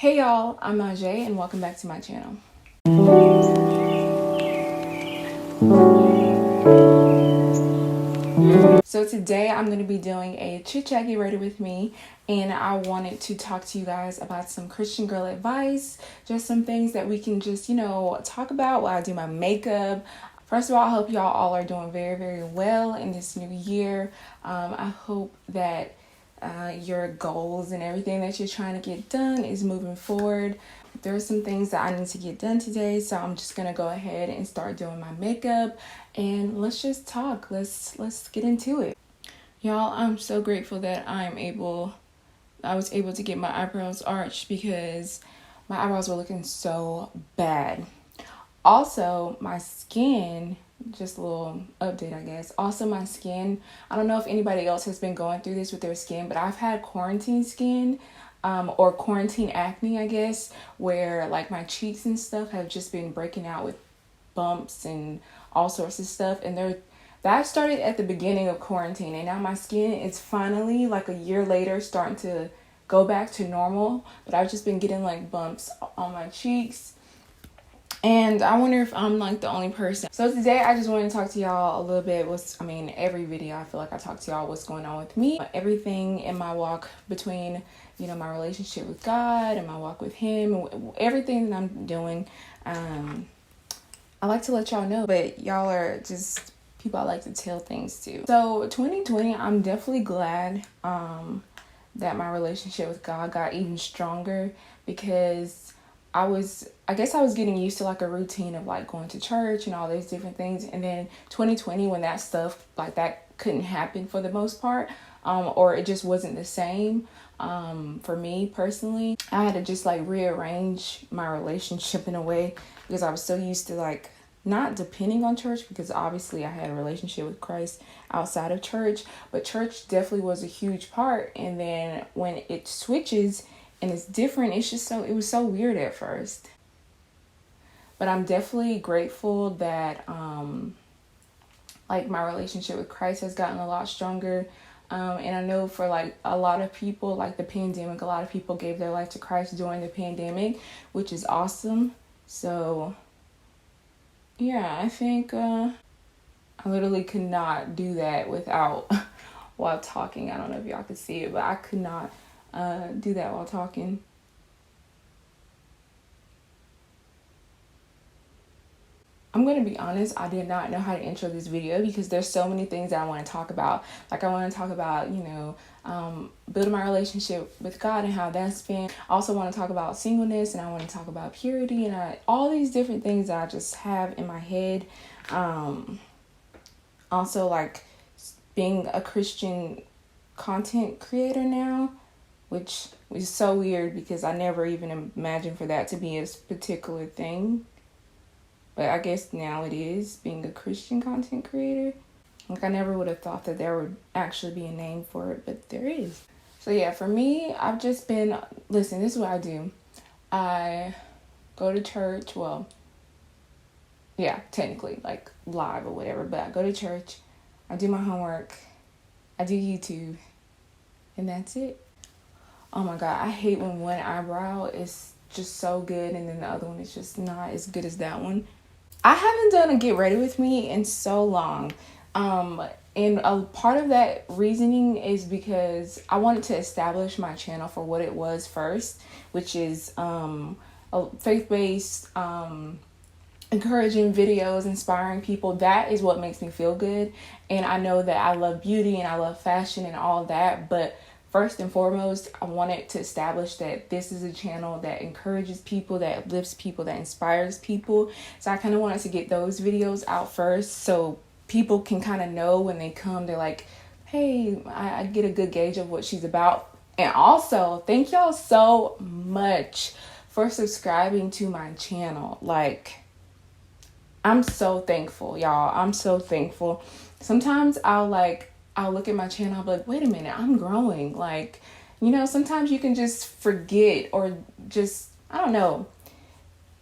Hey y'all, I'm Najee and welcome back to my channel. So today I'm going to be doing a chit-chat get ready with me, and I wanted to talk to you guys about some Christian girl advice, just some things that we can just, talk about while I do my makeup. First of all, I hope y'all all are doing very, very well in this new year. I hope that your goals and everything that you're trying to get done is moving forward. There are some things that I need to get done today, so I'm just gonna go ahead and start doing my makeup, and let's just talk. Let's get into it. Y'all, I'm so grateful that I was able to get my eyebrows arched because my eyebrows were looking so bad. Also, my skin, just a little update, I guess. Also, my skin, I don't know if anybody else has been going through this with their skin, but I've had quarantine skin, or quarantine acne, I guess, where like my cheeks and stuff have just been breaking out with bumps and all sorts of stuff. And that started at the beginning of quarantine, and now my skin is finally, like a year later, starting to go back to normal. But I've just been getting like bumps on my cheeks. And I wonder if I'm like the only person. So today I just wanted to talk to y'all a little bit. Every video I feel like I talk to y'all what's going on with me. Everything in my walk between, my relationship with God and my walk with Him. Everything that I'm doing. I like to let y'all know. But y'all are just people I like to tell things to. So 2020, I'm definitely glad that my relationship with God got even stronger, because I guess I was getting used to like a routine of like going to church and all these different things. And then 2020, when that stuff like that couldn't happen for the most part, or it just wasn't the same, for me personally, I had to just like rearrange my relationship in a way, because I was so used to like not depending on church, because obviously I had a relationship with Christ outside of church, but church definitely was a huge part. And then when it switches and it's different, it was so weird at first. But I'm definitely grateful that like my relationship with Christ has gotten a lot stronger. And I know for like a lot of people, like the pandemic, a lot of people gave their life to Christ during the pandemic, which is awesome. So yeah, I think I literally could not do that without while talking. I don't know if y'all could see it, but I could not do that while talking. I'm going to be honest, I did not know how to intro this video, because there's so many things that I want to talk about. Like I want to talk about, building my relationship with God and how that's been. I also want to talk about singleness, and I want to talk about purity, and all these different things that I just have in my head. Also, like being a Christian content creator now, which is so weird because I never even imagined for that to be a particular thing. But I guess now it is, being a Christian content creator. Like I never would have thought that there would actually be a name for it, but there is. So yeah, for me, I've just been, listen, this is what I do. I go to church, well, yeah, technically, like live or whatever, but I go to church, I do my homework, I do YouTube, and that's it. Oh my God, I hate when one eyebrow is just so good and then the other one is just not as good as that one. I haven't done a get ready with me in so long. And a part of that reasoning is because I wanted to establish my channel for what it was first, which is a faith-based, encouraging videos, inspiring people. That is what makes me feel good. And I know that I love beauty and I love fashion and all that, but first and foremost, I wanted to establish that this is a channel that encourages people, that uplifts people, that inspires people. So I kind of wanted to get those videos out first, so people can kind of know when they come, they're like, hey, I get a good gauge of what she's about. And also, thank y'all so much for subscribing to my channel. Like, I'm so thankful, y'all. I'm so thankful. Sometimes I'll look at my channel, I'll be like, wait a minute, I'm growing. Like, sometimes you can just forget, or just, I don't know,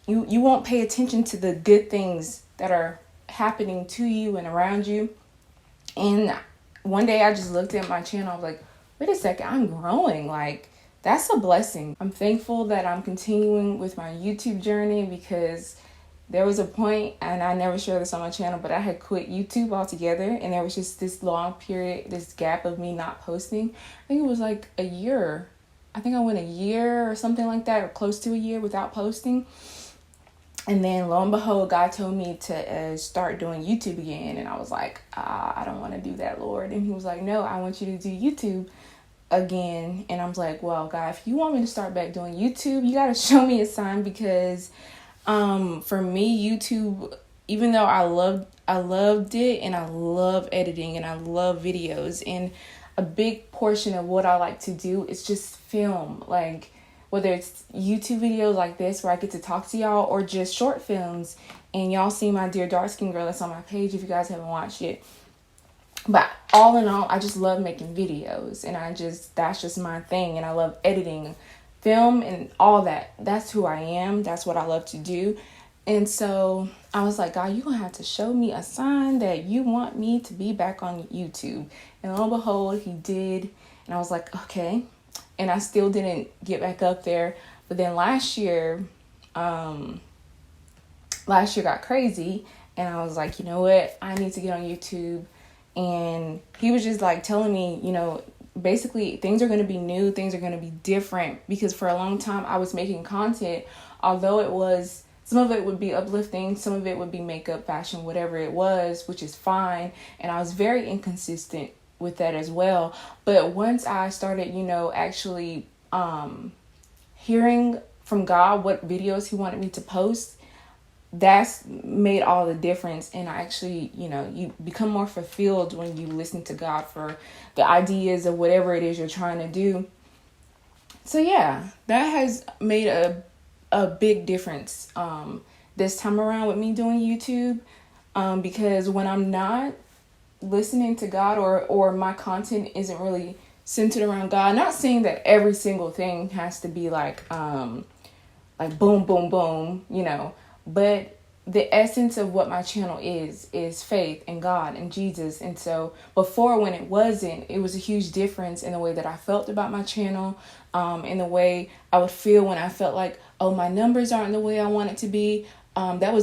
you won't pay attention to the good things that are happening to you and around you. And one day I just looked at my channel, I was like, wait a second, I'm growing. Like, that's a blessing. I'm thankful that I'm continuing with my YouTube journey, because there was a point, and I never shared this on my channel, but I had quit YouTube altogether, and there was just this long period, this gap of me not posting. I think it was like a year. I think I went a year or something like that, or close to a year without posting. And then lo and behold, God told me to start doing YouTube again. And I was like, I don't want to do that, Lord. And he was like, no, I want you to do YouTube again. And I was like, well, God, if you want me to start back doing YouTube, you got to show me a sign, because for me, YouTube, even though I loved it, and I love editing, and I love videos, and a big portion of what I like to do is just film, like whether it's YouTube videos like this where I get to talk to y'all, or just short films. And y'all see my Dear Dark Skin Girl that's on my page if you guys haven't watched it. But all in all, I just love making videos, and that's just my thing. And I love editing, film, and all that. That's who I am. That's what I love to do. And so I was like, God, you're going to have to show me a sign that you want me to be back on YouTube. And lo and behold, he did. And I was like, okay. And I still didn't get back up there. But then last year got crazy. And I was like, you know what? I need to get on YouTube. And he was just like telling me, basically things are going to be new. Things are going to be different. Because for a long time I was making content, although some of it would be uplifting, some of it would be makeup, fashion, whatever it was, which is fine. And I was very inconsistent with that as well. But once I started, actually hearing from God what videos he wanted me to post, that's made all the difference. And I actually, you become more fulfilled when you listen to God for the ideas of whatever it is you're trying to do. So yeah, that has made a big difference this time around with me doing YouTube, because when I'm not listening to God, or my content isn't really centered around God, not saying that every single thing has to be like boom, boom, boom, but the essence of what my channel is faith in God and Jesus. And so before, when it wasn't, it was a huge difference in the way that I felt about my channel, in the way I would feel when I felt like, oh, my numbers aren't the way I want it to be. It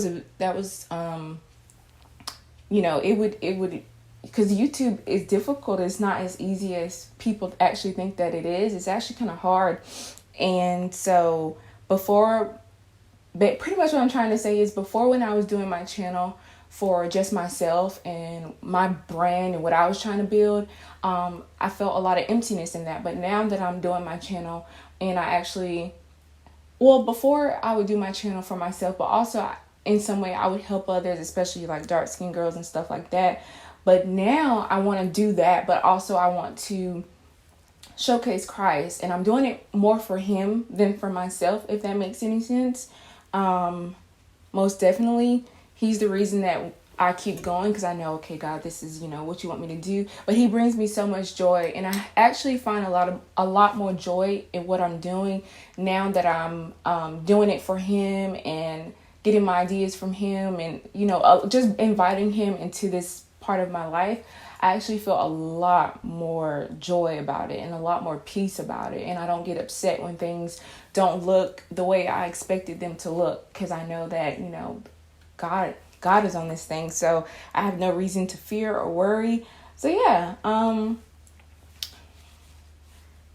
would, because YouTube is difficult. It's not as easy as people actually think that it is. It's actually kind of hard. And so pretty much what I'm trying to say is, before, when I was doing my channel for just myself and my brand and what I was trying to build, I felt a lot of emptiness in that. But now that I'm doing my channel, and before I would do my channel for myself, but also in some way I would help others, especially like dark skinned girls and stuff like that. But now I want to do that, but also I want to showcase Christ, and I'm doing it more for him than for myself, if that makes any sense. Most definitely, he's the reason that I keep going, because I know, okay, God, this is, what you want me to do. But he brings me so much joy, and I actually find a lot more joy in what I'm doing now that I'm doing it for him, and getting my ideas from him, and just inviting him into this part of my life. I actually feel a lot more joy about it, and a lot more peace about it. And I don't get upset when things don't look the way I expected them to look, because I know that, God is on this thing. So I have no reason to fear or worry. So yeah,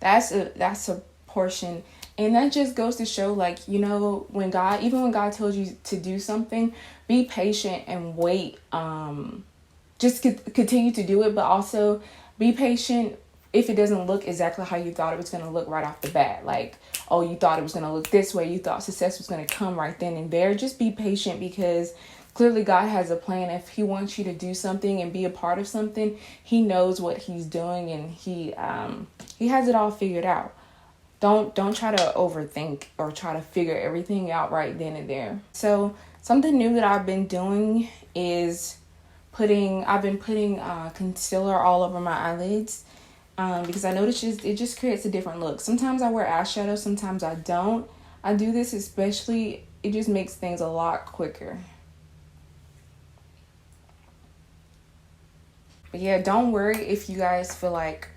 that's a portion. And that just goes to show, like, when God tells you to do something, be patient and wait. Just continue to do it, but also be patient if it doesn't look exactly how you thought it was going to look right off the bat. Like, oh, you thought it was going to look this way. You thought success was going to come right then and there. Just be patient, because clearly God has a plan. If he wants you to do something and be a part of something, he knows what he's doing, and he has it all figured out. Don't try to overthink or try to figure everything out right then and there. So something new that I've been doing is I've been putting concealer all over my eyelids, because I noticed it just creates a different look. Sometimes I wear eyeshadow, sometimes I don't. I do this especially, it just makes things a lot quicker. But yeah, don't worry if you guys feel like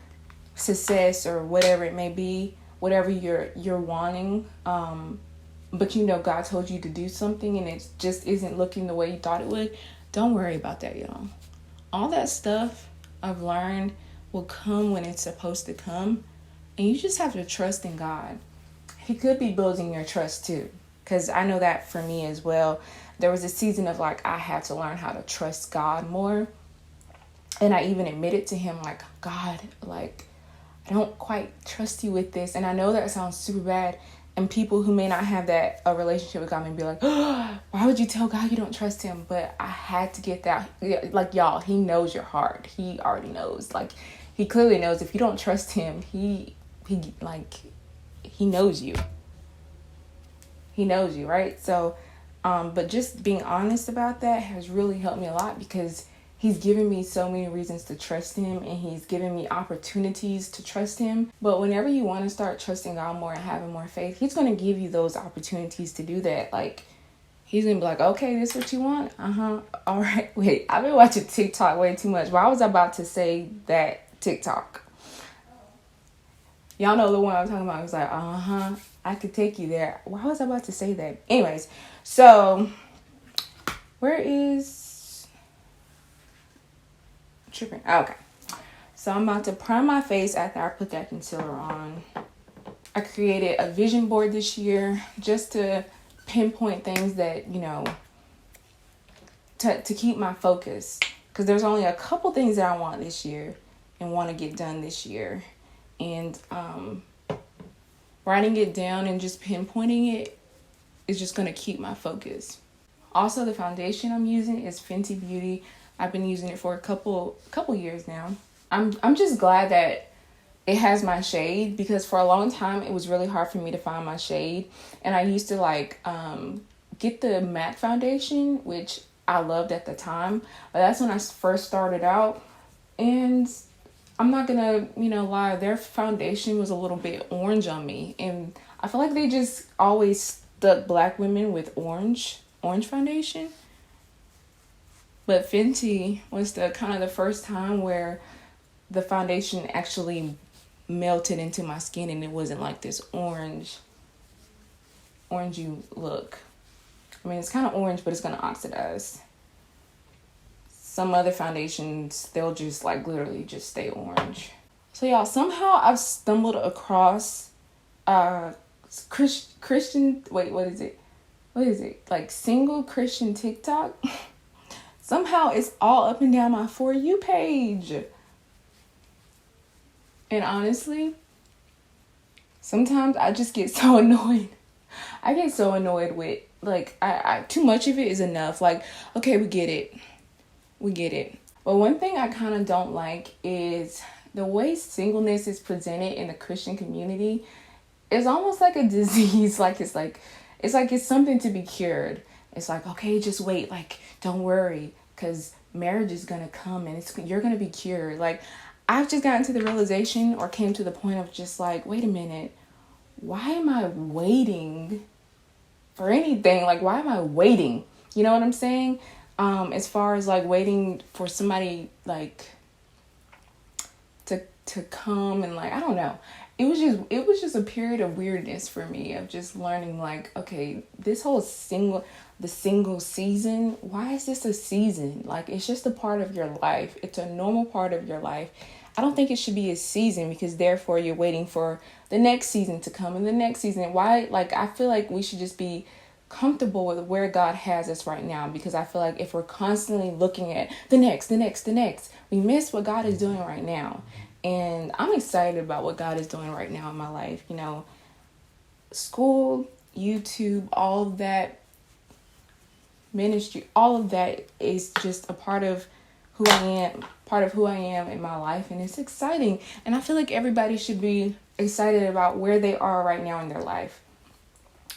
success or whatever it may be whatever you're wanting, but you know God told you to do something and it just isn't looking the way you thought it would, don't worry about that, y'all. All that stuff I've learned will come when it's supposed to come, and you just have to trust in God. He could be building your trust too, because I know that for me as well. There was a season of like I had to learn how to trust God more, and I even admitted to him like, God, like I don't quite trust you with this. And I know that sounds super bad, and people who may not have that a relationship with God may be like, oh, why would you tell God you don't trust him? But I had to get that. Like, y'all, he knows your heart. He already knows. Like, he clearly knows if you don't trust him, he knows you. He knows you, right? So, but just being honest about that has really helped me a lot, because he's given me so many reasons to trust him, and he's given me opportunities to trust him. But whenever you want to start trusting God more and having more faith, he's going to give you those opportunities to do that. Like, he's going to be like, okay, this is what you want? All right. Wait, I've been watching TikTok way too much. Why was I about to say that TikTok? Y'all know the one I'm talking about. I was like, I could take you there. Why was I about to say that? Anyways, so where is... tripping. Okay, so I'm about to prime my face after I put that concealer on. I created a vision board this year just to pinpoint things that, you know, to keep my focus, because there's only a couple things that I want this year and want to get done this year, and writing it down and just pinpointing it is just going to keep my focus. Also, the foundation I'm using is Fenty Beauty. I've been using it for a couple years now. I'm just glad that it has my shade, because for a long time it was really hard for me to find my shade. And I used to like get the matte foundation, which I loved at the time, but that's when I first started out. And I'm not gonna, lie, their foundation was a little bit orange on me, and I feel like they just always stuck black women with orange foundation. But Fenty was the first time where the foundation actually melted into my skin, and it wasn't like this orangey look. I mean, it's kind of orange, but it's going to oxidize. Some other foundations, they'll just like literally just stay orange. So y'all, somehow I've stumbled across Christian, wait, what is it? Like single Christian TikTok. Somehow it's all up and down my For You page. And honestly, sometimes I just get so annoyed. I get so annoyed with, like, I too much of it is enough. Like, okay, we get it. But one thing I kind of don't like is the way singleness is presented in the Christian community. It's almost like a disease. It's something to be cured. It's like, okay, just wait. Like, don't worry, because marriage is going to come and you're going to be cured. Like, I've just gotten to the realization, or came to the point of just like, wait a minute. Why am I waiting for anything? Like, why am I waiting? You know what I'm saying? As far as like waiting for somebody like to come, and like, I don't know. It was just a period of weirdness for me, of just learning like, okay, this whole single season, why is this a season? Like, it's just a part of your life. It's a normal part of your life. I don't think it should be a season, because therefore you're waiting for the next season to come, and the next season. Why? Like, I feel like we should just be comfortable with where God has us right now, because I feel like if we're constantly looking at the next, we miss what God is doing right now. And I'm excited about what God is doing right now in my life. School, YouTube, all of that, ministry, all of that is just a part of who I am in my life, and it's exciting. And I feel like everybody should be excited about where they are right now in their life.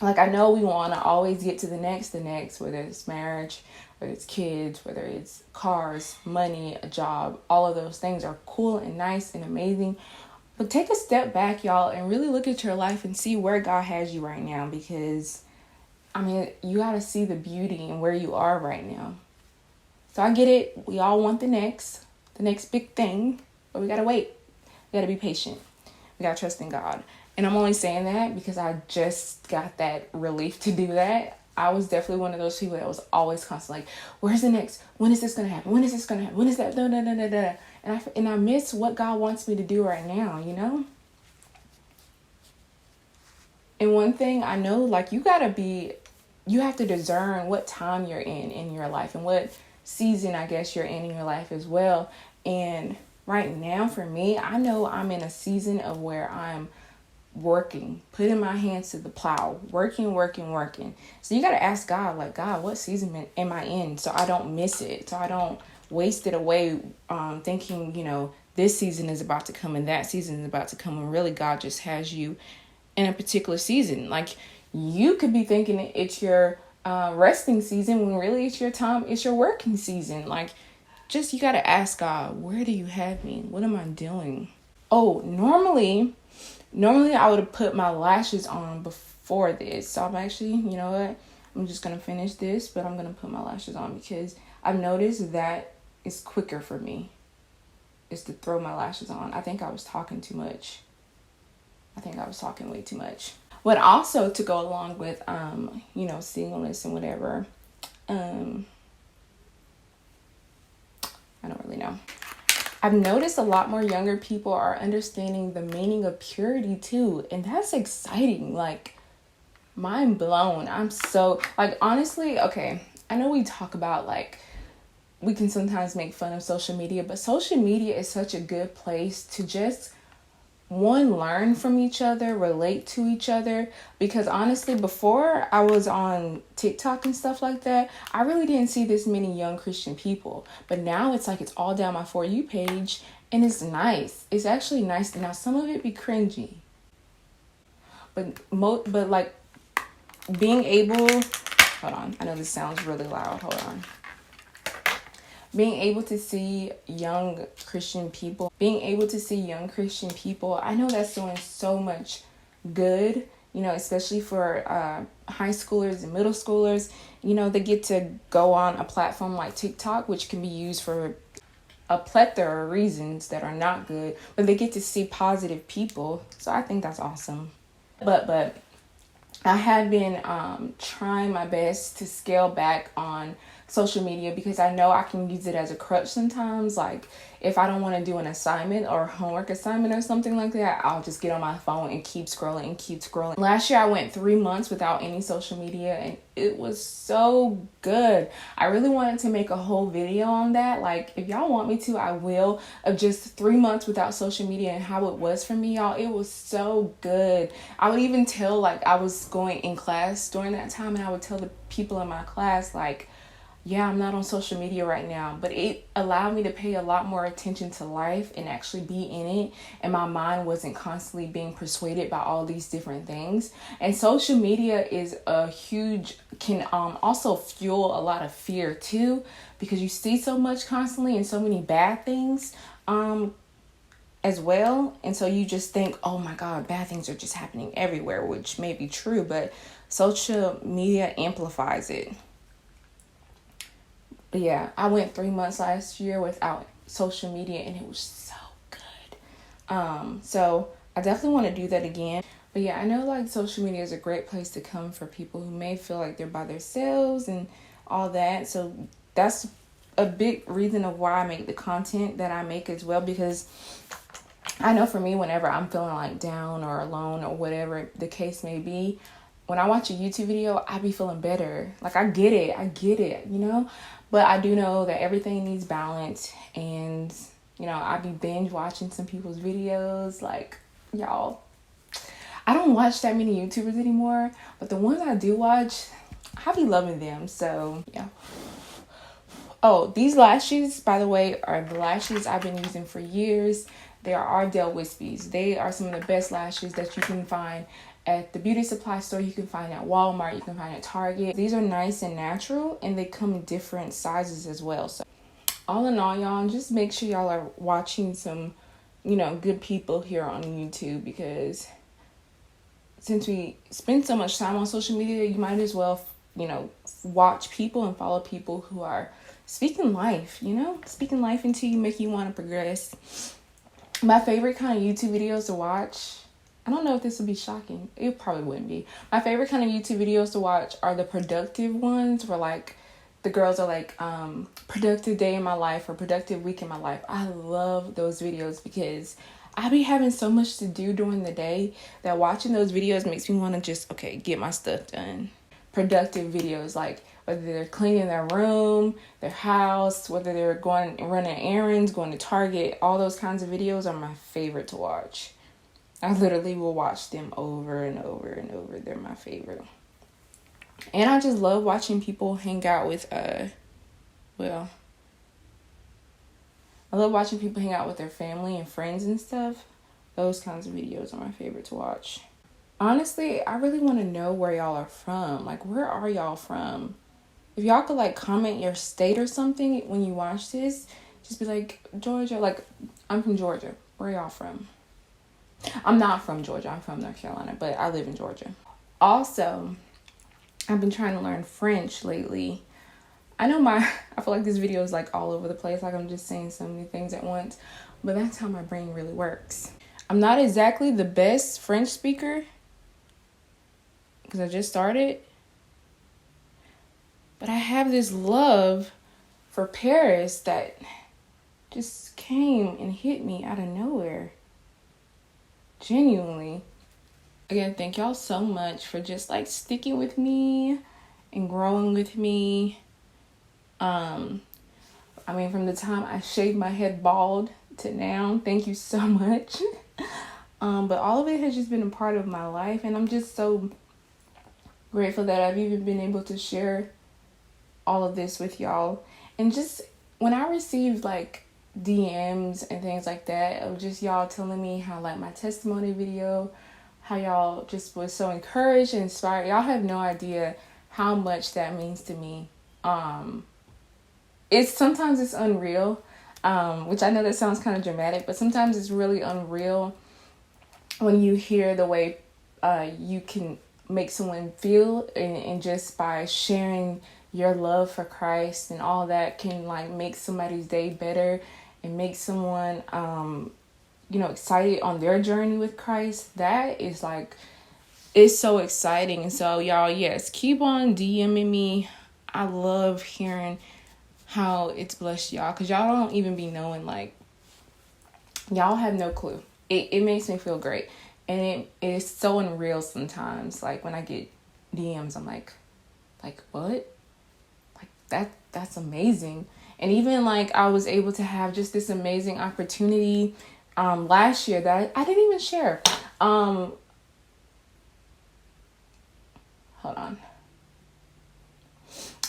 Like, I know we want to always get to the next, whether it's marriage, whether it's kids, whether it's cars, money, a job. All of those things are cool and nice and amazing. But take a step back, y'all, and really look at your life and see where God has you right now, because I mean, you got to see the beauty in where you are right now. So I get it. We all want the next big thing, but we got to wait. We got to be patient. We got to trust in God. And I'm only saying that because I just got that relief to do that. I was definitely one of those people that was always constantly like, where's the next? When is this going to happen? When is this going to happen? When is that? Da, da, da, da, da. And I miss what God wants me to do right now, you know? And one thing I know, like, you have to discern what time you're in your life and what season, I guess, you're in your life as well. And right now, for me, I know I'm in a season of where I'm working, putting my hands to the plow, working. So you got to ask God, like, God, what season am I in? So I don't miss it. So I don't waste it away thinking, this season is about to come and that season is about to come. And really, God just has you in a particular season. Like, you could be thinking it's your resting season when really it's your time, it's your working season. Like, just, you got to ask God, where do you have me? What am I doing? Oh, normally I would have put my lashes on before this. So I'm actually, you know what? I'm just going to finish this, but I'm going to put my lashes on because I've noticed that it's quicker for me is to throw my lashes on. I think I was talking too much. I think I was talking way too much. But also to go along with, singleness and whatever, I don't really know. I've noticed a lot more younger people are understanding the meaning of purity too. And that's exciting. Like, mind blown. I'm so, like, honestly, okay, I know we talk about, like, we can sometimes make fun of social media, but social media is such a good place to just learn from each other, relate to each other. Because honestly, before I was on TikTok and stuff like that, I really didn't see this many young Christian people. But now it's like it's all down my For You page, and it's nice. It's actually nice. Now some of it be cringy, but like being able, hold on, I know this sounds really loud. Hold on. Being able to see young Christian people, I know that's doing so much good, especially for high schoolers and middle schoolers. They get to go on a platform like TikTok, which can be used for a plethora of reasons that are not good, but they get to see positive people. So I think that's awesome. But I have been trying my best to scale back on social media because I know I can use it as a crutch sometimes. Like, if I don't want to do an assignment or homework assignment or something like that, I'll just get on my phone and keep scrolling. Last year I went 3 months without any social media, and it was so good. I really wanted to make a whole video on that. Like, if y'all want me to, I will, of just 3 months without social media and how it was for me, y'all. It was so good. I would even tell, like, I was going in class during that time, and I would tell the people in my class, like, yeah, I'm not on social media right now, but it allowed me to pay a lot more attention to life and actually be in it. And my mind wasn't constantly being persuaded by all these different things. And social media is can also fuel a lot of fear too, because you see so much constantly and so many bad things as well. And so you just think, oh my God, bad things are just happening everywhere, which may be true, but social media amplifies it. But yeah, I went 3 months last year without social media, and it was so good. So I definitely want to do that again. But yeah, I know, like, social media is a great place to come for people who may feel like they're by themselves and all that. So that's a big reason of why I make the content that I make as well, because I know for me, whenever I'm feeling like down or alone or whatever the case may be, when I watch a YouTube video, I be feeling better. Like, I get it, But I do know that everything needs balance, and, I be binge watching some people's videos. Like, y'all, I don't watch that many YouTubers anymore, but the ones I do watch, I be loving them. So, yeah. Oh, these lashes, by the way, are the lashes I've been using for years. They are Ardell Wispies. They are some of the best lashes that you can find at the beauty supply store. You can find at Walmart. You can find at Target. These are nice and natural, and they come in different sizes as well. So all in all, y'all, just make sure y'all are watching some, good people here on YouTube, because since we spend so much time on social media, you might as well, watch people and follow people who are speaking life, speaking life into you, make you want to progress. My favorite kind of YouTube videos to watch I don't know if this would be shocking. It probably wouldn't be. My favorite kind of YouTube videos to watch are the productive ones where like the girls are like, productive day in my life or productive week in my life. I love those videos because I be having so much to do during the day that watching those videos makes me want to just, okay, get my stuff done. Productive videos, like whether they're cleaning their room, their house, whether they're going running errands, going to Target, all those kinds of videos are my favorite to watch. I literally will watch them over and over and over. They're my favorite. And I just love watching people hang out with, I love watching people hang out with their family and friends and stuff. Those kinds of videos are my favorite to watch. Honestly, I really want to know where y'all are from. Like, where are y'all from? If y'all could, like, comment your state or something when you watch this, just be like, Georgia. Like, I'm from Georgia. Where y'all from? I'm not from Georgia. I'm from North Carolina, but I live in Georgia. Also, I've been trying to learn French lately. I feel like this video is like all over the place. Like I'm just saying so many things at once, but that's how my brain really works. I'm not exactly the best French speaker because I just started, but I have this love for Paris that just came and hit me out of nowhere. Genuinely. Again, thank y'all so much for just like sticking with me and growing with me. From the time I shaved my head bald to now, thank you so much. But all of it has just been a part of my life, and I'm just so grateful that I've even been able to share all of this with y'all. And just when I received like DMs and things like that of just y'all telling me how like my testimony video, how y'all just was so encouraged and inspired. Y'all have no idea how much that means to me. Sometimes it's unreal, which I know that sounds kind of dramatic, but sometimes it's really unreal when you hear the way you can make someone feel, and just by sharing your love for Christ and all that can like make somebody's day better and make someone excited on their journey with Christ. That is like, it's so exciting. And so y'all, yes, keep on DMing me. I love hearing how it's blessed y'all, because y'all don't even be knowing, like, y'all have no clue. It makes me feel great. And it is so unreal sometimes. Like when I get DMs, I'm like what? Like that's amazing. And even like I was able to have just this amazing opportunity last year that I didn't even share. Hold on.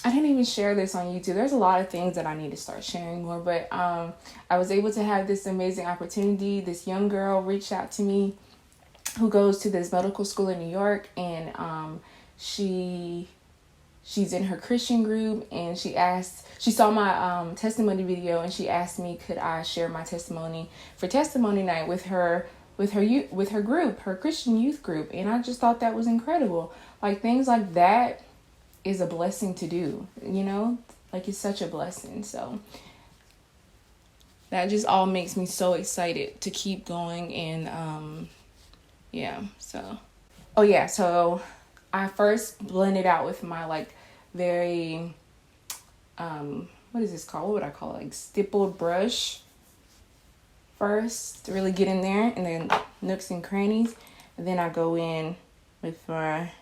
I didn't even share this on YouTube. There's a lot of things that I need to start sharing more, but I was able to have this amazing opportunity. This young girl reached out to me who goes to this medical school in New York, and she's in her Christian group, and she saw my testimony video, and she asked me could I share my testimony for testimony night with her group, her Christian youth group. And I just thought that was incredible. Like things like that is a blessing to do, like it's such a blessing. So that just all makes me so excited to keep going. And so I first blended out with my like very what is this called? What would I call it? Like stippled brush first to really get in there, and then nooks and crannies, and then I go in with my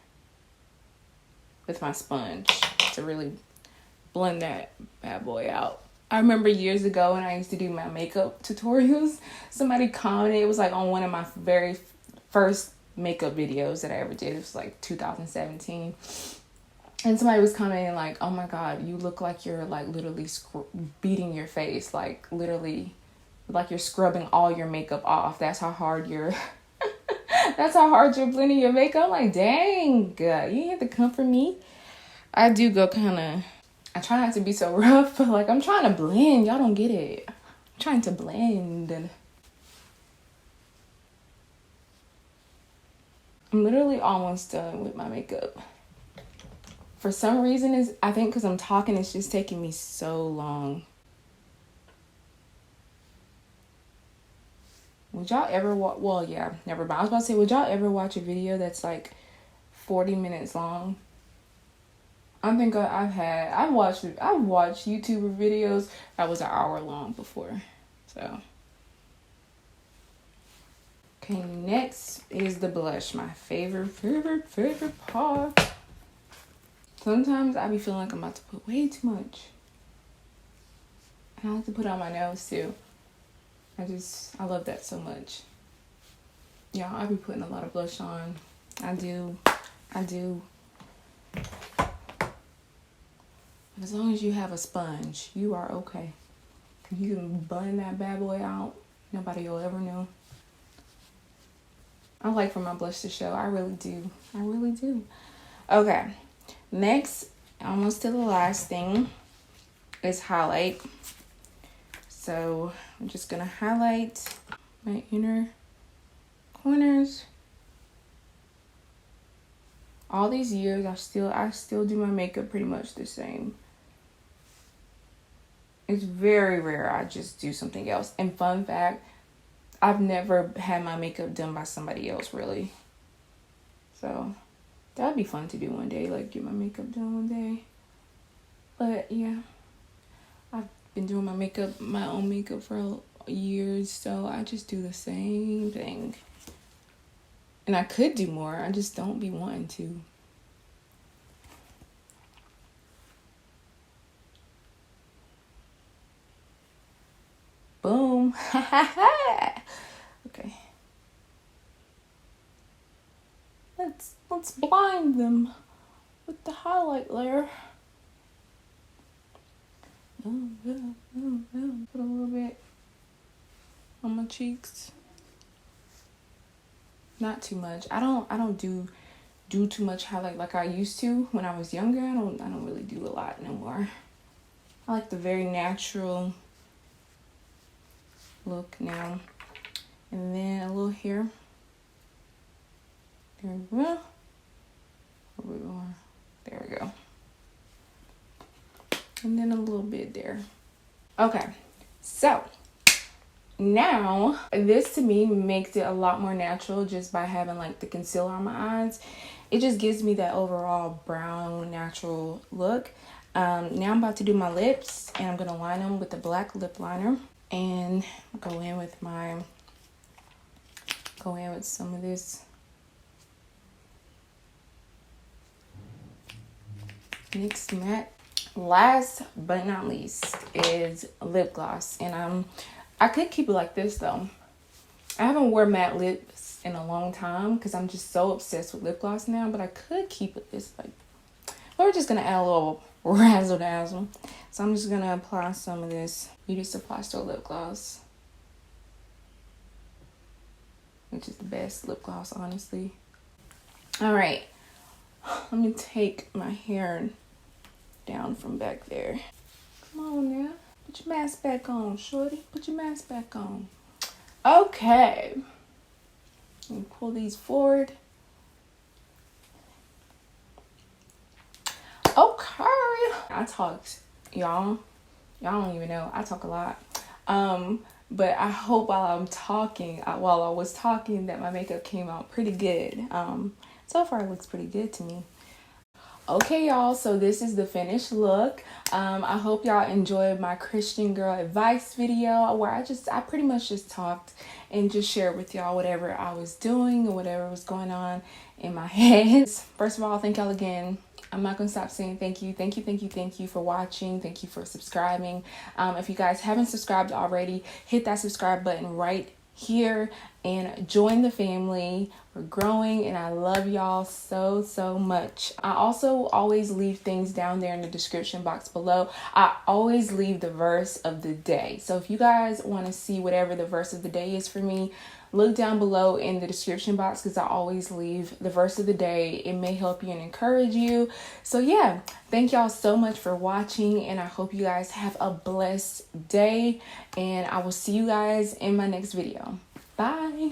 sponge to really blend that bad boy out. I remember years ago when I used to do my makeup tutorials, somebody commented, it was like on one of my very first makeup videos that I ever did. It was like 2017. And somebody was commenting like, oh my God, you look like you're like literally beating your face. Like literally like you're scrubbing all your makeup off. That's how hard you're blending your makeup. I'm like, dang, you have to come for me. I do go I try not to be so rough, but like I'm trying to blend. Y'all don't get it. I'm trying to blend. I'm literally almost done with my makeup. For some reason, I think because I'm talking, it's just taking me so long. would y'all ever watch, well, yeah, never mind. I was about to say, would y'all ever watch a video that's like 40 minutes long? I think I've watched YouTuber videos that was an hour long before. So, okay, next is the blush. My favorite part. Sometimes I be feeling like I'm about to put way too much. And I like to put it on my nose too. I love that so much. Yeah, I be putting a lot of blush on. I do. As long as you have a sponge, you are okay. You can bun that bad boy out. Nobody will ever know. I like for my blush to show. I really do. Okay. Next, almost to the last thing, is highlight. So I'm just gonna highlight my inner corners. All these years, I still do my makeup pretty much the same. It's very rare I just do something else. And fun fact, I've never had my makeup done by somebody else, really. So that'd be fun to do one day, like get my makeup done one day. But yeah, I've been doing my own makeup for years, so I just do the same thing. And I could do more, I just don't be wanting to. Boom. Okay. Let's blind them with the highlight layer. Put a little bit on my cheeks. Not too much. I don't do too much highlight like I used to when I was younger. I don't really do a lot no more. I like the very natural look now. And then a little here. There we go. There we go. And then a little bit there. Okay, so now this to me makes it a lot more natural just by having like the concealer on my eyes. It just gives me that overall brown natural look. Now I'm about to do my lips, and I'm gonna line them with the black lip liner and go in with some of this NYX matte. Last but not least is lip gloss, and I could keep it like this though. I haven't worn matte lips in a long time because I'm just so obsessed with lip gloss now, but I could keep it this like. We're just gonna add a little razzle dazzle. So I'm just gonna apply some of this Beauty Supply Store lip gloss, which is the best lip gloss, honestly. All right, let me take my hair down from back there. Come on now, put your mask back on, shorty. Put your mask back on. Okay, let me pull these forward. Okay, I talked, y'all don't even know I talk a lot. But I hope while I was talking that my makeup came out pretty good. So far it looks pretty good to me. Okay, y'all, so this is the finished look. I hope y'all enjoyed my Christian girl advice video where I pretty much just talked and just shared with y'all whatever I was doing or whatever was going on in my head. First of all, thank y'all again. I'm not going to stop saying thank you for watching. Thank you for subscribing. If you guys haven't subscribed already, hit that subscribe button right here and join the family. We're growing and I love y'all so much. I also always leave things down there in the description box below. I always leave the verse of the day. So if you guys want to see whatever the verse of the day is for me, look down below in the description box because I always leave the verse of the day. It may help you and encourage you. So yeah, thank y'all so much for watching and I hope you guys have a blessed day and I will see you guys in my next video. Bye.